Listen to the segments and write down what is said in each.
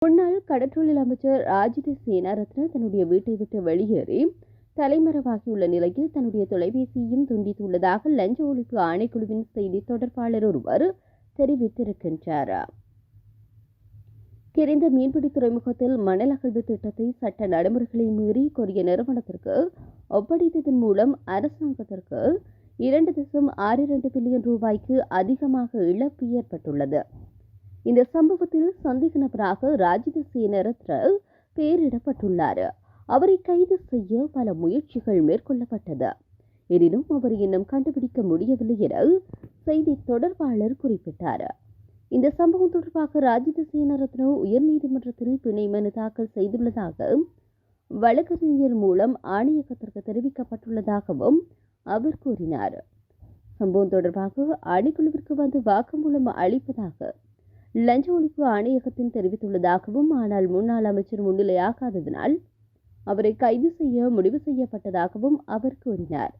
முன்னாள் கடற்றொழில் அமைச்சர் ராஜித சேனாரத்ன தன்னுடைய வீட்டை விட்டு வெளியேறி தலைமறைவாகியுள்ள நிலையில் தன்னுடைய தொலைபேசியையும் துண்டித்துள்ளதாக லஞ்ச ஒழிப்பு ஆணைக்குழுவின் செய்தி தொடர்பாளர் ஒருவர் தெரிவித்திருக்கின்றார். கிரிந்த மீன்பிடி துறைமுகத்தில் மணல் அகழ்வு திட்டத்தை சட்ட நடைமுறைகளை மீறி கொரிய நிறுவனத்திற்கு ஒப்படைத்ததன் மூலம் அரசாங்கத்திற்கு 2.62 பில்லியன் ரூபாய்க்கு அதிகமாக இழப்பு ஏற்பட்டுள்ளது. இந்த சம்பவத்தில் சந்தேக நபராக ராஜித சேனாரத்ன பெயரிடப்பட்டுள்ளார். அவரை கைது செய்ய பல முயற்சிகள் மேற்கொள்ளப்பட்டது. எனினும் அவர் இன்னும் கண்டுபிடிக்க முடியவில்லை என செய்தி தொடர்பாளர் குறிப்பிட்டார். இந்த சம்பவம் தொடர்பாக ராஜித சேனாரத்ன உயர்நீதிமன்றத்தில் பிணை மனு தாக்கல் செய்துள்ளதாக வழக்கறிஞர் மூலம் ஆணையகத்திற்கு தெரிவிக்கப்பட்டுள்ளதாகவும் அவர் கூறினார். சம்பவம் தொடர்பாக ஆணைக்குழுவிற்கு வந்து வாக்குமூலம் அளிப்பதாக லஞ்ச ஒழிப்பு ஆணையகத்தின் தெரிவித்துள்ளதாகவும், ஆனால் முன்னாள் அமைச்சர் முன்னிலையாகாததனால் அவரை கைது செய்ய முடிவு செய்யப்பட்டதாகவும் அவர் கூறினார்.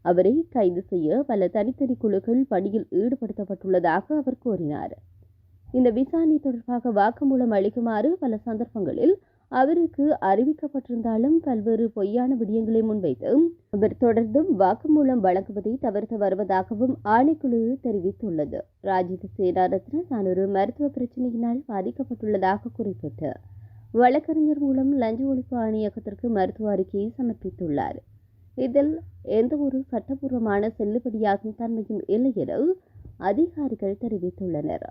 அவரை கைது செய்ய பல தனித்தனி குழுக்கள் பணியில் ஈடுபடுத்தப்பட்டுள்ளதாக அவர் கூறினார். இந்த விசாரணை தொடர்பாக வாக்குமூலம் அளிக்குமாறு பல சந்தர்ப்பங்களில் அவருக்கு அறிவிக்கப்பட்டிருந்தாலும் பல்வேறு பொய்யான விடயங்களை முன்வைத்து அவர் தொடர்ந்தும் வாக்குமூலம் வழங்குவதை தவிர்த்து வருவதாகவும் ஆணைக்குழு தெரிவித்துள்ளது. ராஜித சேனாரத்ன தான் ஒரு மருத்துவ பிரச்சினையினால் பாதிக்கப்பட்டுள்ளதாக குறிப்பிட்டு வழக்கறிஞர் மூலம் லஞ்ச ஒழிப்பு ஆணையகத்திற்கு மருத்துவ அறிக்கையை சமர்ப்பித்துள்ளார். இதில் எந்த ஒரு சட்டபூர்வமான செல்லுபடியாகும் தன்மையும் இல்லை என அதிகாரிகள் தெரிவித்துள்ளனர்.